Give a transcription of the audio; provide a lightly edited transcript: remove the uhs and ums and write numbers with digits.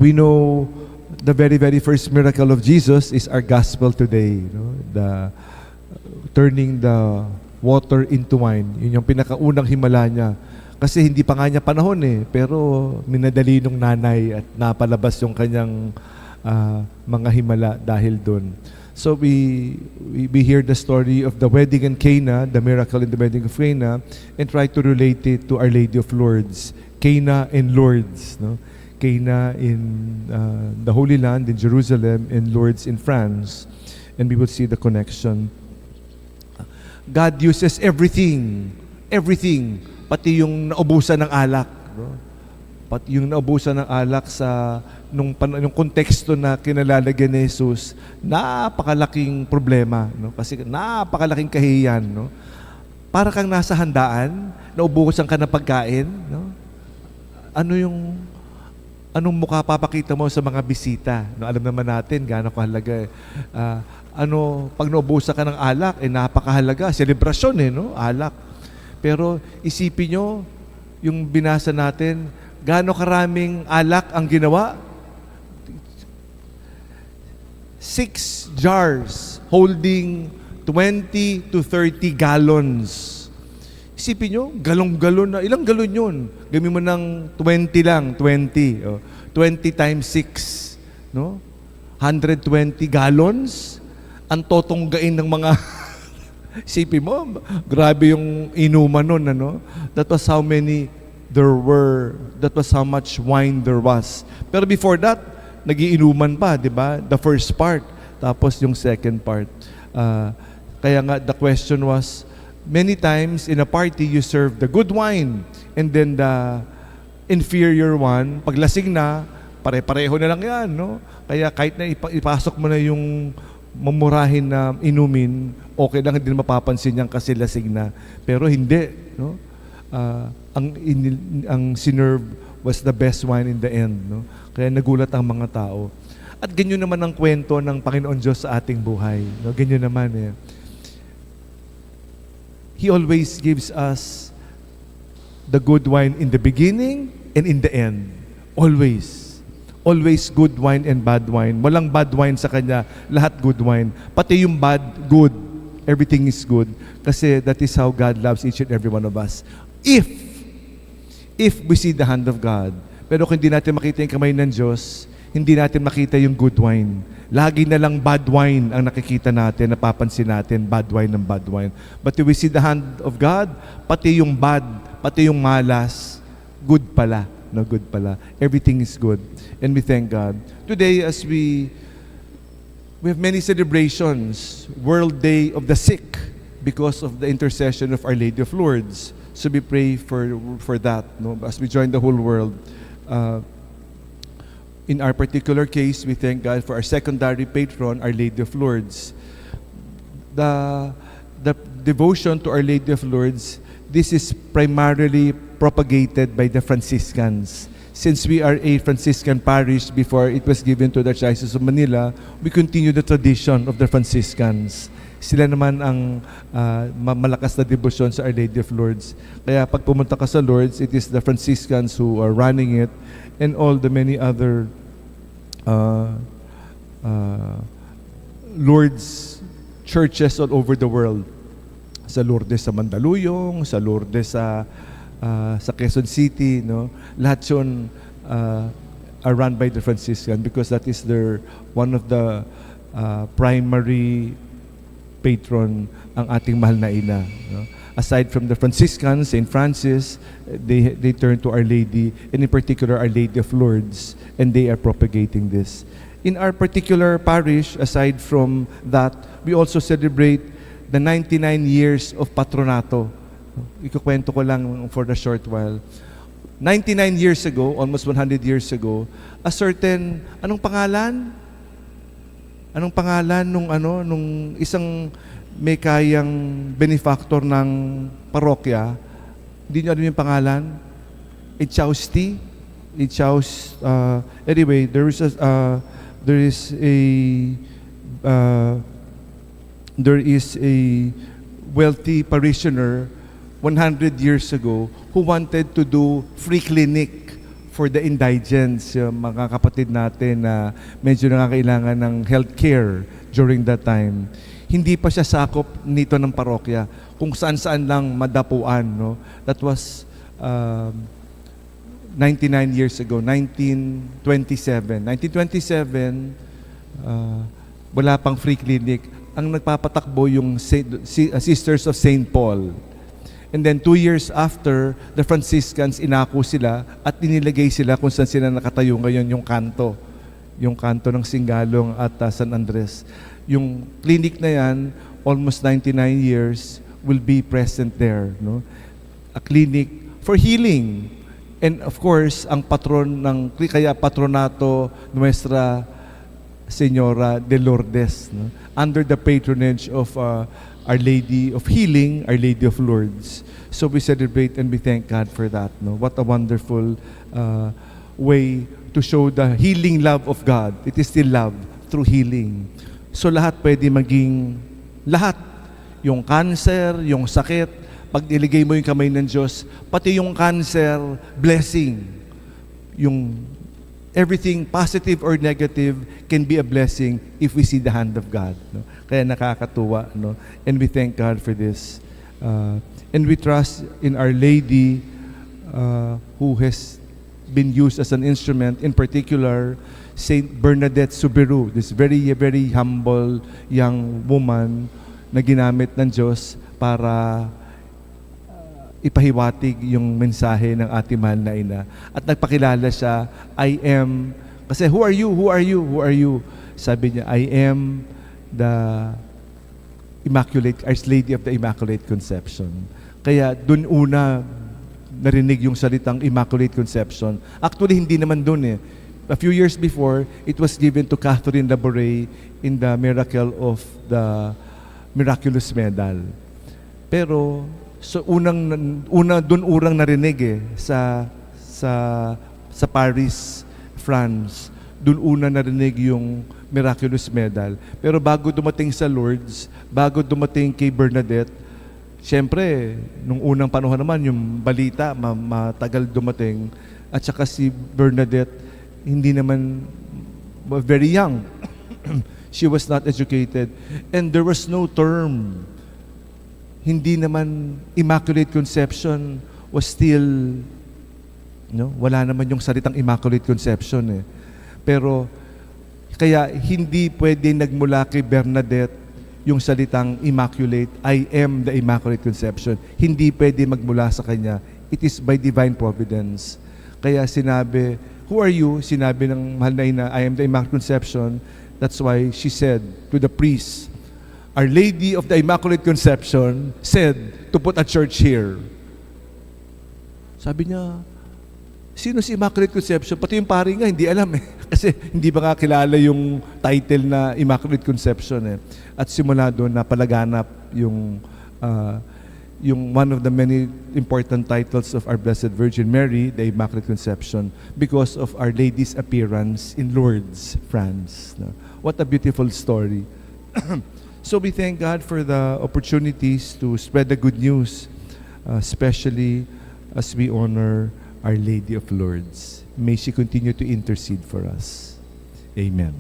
We know the very, very first miracle of Jesus is our gospel today. The turning the water into wine. Yun yung pinakaunang himala niya. Kasi hindi pa nga niya panahon pero minadali nung nanay at napalabas yung kanyang mga himala dahil doon. So we hear the story of the wedding in Cana, the miracle in the wedding of Cana, and try to relate it to Our Lady of Lourdes. Cana and Lourdes, no? Cana in the Holy Land in Jerusalem and Lourdes in France. And we will see the connection. God uses everything, pati yung naubusan ng alak. No? Pati yung naubusan ng alak sa nung konteksto na kinalalagyan ni Jesus, napakalaking problema. No? Kasi napakalaking kahihiyan. No? Para kang nasa handaan, naubusan ka ng pagkain. No? Anong mukha papakita mo sa mga bisita? No, alam naman natin gaano kahalaga. Pag naubusan ka ng alak, napakahalaga. Selebrasyon no? Alak. Pero isipin nyo, yung binasa natin, gaano karaming alak ang ginawa? 6 jars holding 20 to 30 gallons. Isipin nyo, galong-galon na. Ilang galon yun? Gawin mo ng 20 lang, 20. 20 times 6. No? 120 gallons. Ang totonggain ng mga... Isipin mo, grabe yung inuman nun. Ano? That was how many there were. That was how much wine there was. Pero before that, nagiinuman pa, di ba? The first part. Tapos yung second part. Kaya nga, the question was, many times in a party, you serve the good wine and then the inferior one, paglasing na, pare-pareho na lang yan, no? Kaya kahit na ipasok mo na yung mamurahin na inumin, okay lang, hindi na mapapansin yan kasi lasing na. Pero hindi, no? Ang sinerve was the best wine in the end, no? Kaya nagulat ang mga tao. At ganyan naman ang kwento ng Panginoon Diyos sa ating buhay, no? Ganyan naman He always gives us the good wine in the beginning and in the end. Always. Always good wine and bad wine. Walang bad wine sa Kanya. Lahat good wine. Pati yung bad, good. Everything is good. Kasi that is how God loves each and every one of us. If we see the hand of God. Pero kung hindi natin makita yung kamay ng Diyos, hindi natin makita yung good wine. Lagi na lang bad wine ang nakikita natin, napapansin natin, bad wine ng bad wine. But if we see the hand of God, pati yung bad, pati yung malas, good pala. No, good pala. Everything is good. And we thank God. Today, as we have many celebrations, World Day of the Sick, because of the intercession of Our Lady of Lourdes. So we pray for that, no? As we join the whole world. In our particular case, we thank God for our secondary patron, Our Lady of Lourdes. The devotion to Our Lady of Lourdes, this is primarily propagated by the Franciscans. Since we are a Franciscan parish before it was given to the Diocese of Manila, we continue the tradition of the Franciscans. Sila naman ang malakas na devotion sa Our Lady of Lourdes. Kaya pag pumunta ka sa Lourdes, it is the Franciscans who are running it and all the many other Lourdes churches all over the world. Sa Lourdes sa Mandaluyong, sa Lourdes sa Quezon City, no? Lahat yun are run by the Franciscan because that is one of the primary patron ang ating mahal na ina. No? Aside from the Franciscans, St. Francis, they turn to Our Lady, and in particular Our Lady of Lourdes, and they are propagating this. In our particular parish, aside from that, we also celebrate the 99 years of patronato. Ikukwento ko lang for a short while. 99 years ago, almost 100 years ago, a certain, anong pangalan nung isang may kayang benefactor ng parokya, hindi nyo alam yung pangalan? Anyway, there is a wealthy parishioner 100 years ago who wanted to do free clinic for the indigents, yung mga kapatid natin na medyo nangangailangan ng healthcare during that time. Hindi pa siya sakop nito ng parokya, kung saan-saan lang madapuan, no? That was 99 years ago, 1927. 1927, wala pang free clinic. Ang nagpapatakbo yung Sisters of St. Paul. And then 2 years after, the Franciscans inako sila at inilagay sila kung saan sila nakatayo ngayon, yung kanto. Yung kanto ng Singalong at San Andres. Yung clinic na yan, almost 99 years, will be present there. No? A clinic for healing. And of course, ang patron ng, kaya Patronato Nuestra Señora de Lourdes, no? Under the patronage of Our Lady of Healing, Our Lady of Lourdes. So we celebrate and we thank God for that. No? What a wonderful way to show the healing love of God. It is still love through healing. So lahat pwede maging, lahat. Yung cancer, yung sakit, pag iligay mo yung kamay ng Diyos, pati yung cancer, blessing. Yung everything positive or negative can be a blessing if we see the hand of God. No? Kaya nakakatuwa. No? And we thank God for this. And we trust in Our Lady who has been used as an instrument, in particular, Saint Bernadette Soubirous, this very, very humble young woman na ginamit ng Diyos para ipahiwatig yung mensahe ng ating mahal na ina. At nagpakilala siya, I am, kasi who are you? Who are you? Who are you? Sabi niya, I am the Immaculate, Our Lady of the Immaculate Conception. Kaya dun una narinig yung salitang Immaculate Conception. Actually, hindi naman dun eh. A few years before, it was given to Catherine Labouré in the miracle of the Miraculous Medal. Pero so doon urang narinig eh sa Paris, France. Doon una narinig yung Miraculous Medal. Pero bago dumating sa Lourdes, bago dumating kay Bernadette, syempre, nung unang panahon naman yung balita matagal dumating, at saka si Bernadette hindi naman very young. She was not educated. And there was no term. Hindi naman Immaculate Conception was still, no? Wala naman yung salitang Immaculate Conception eh. Pero, kaya hindi pwede nagmula kay Bernadette yung salitang Immaculate, I am the Immaculate Conception. Hindi pwede magmula sa kanya. It is by divine providence. Kaya sinabi, who are you? Sinabi ng mahal na ina, I am the Immaculate Conception. That's why she said to the priest, Our Lady of the Immaculate Conception said to put a church here. Sabi niya, sino si Immaculate Conception? Pati yung pari nga, hindi alam eh. Kasi hindi ba nga kilala yung title na Immaculate Conception eh. At simula doon, napalaganap yung one of the many important titles of our Blessed Virgin Mary, the Immaculate Conception, because of Our Lady's appearance in Lourdes, France. No? What a beautiful story. So we thank God for the opportunities to spread the good news, especially as we honor Our Lady of Lourdes. May she continue to intercede for us. Amen.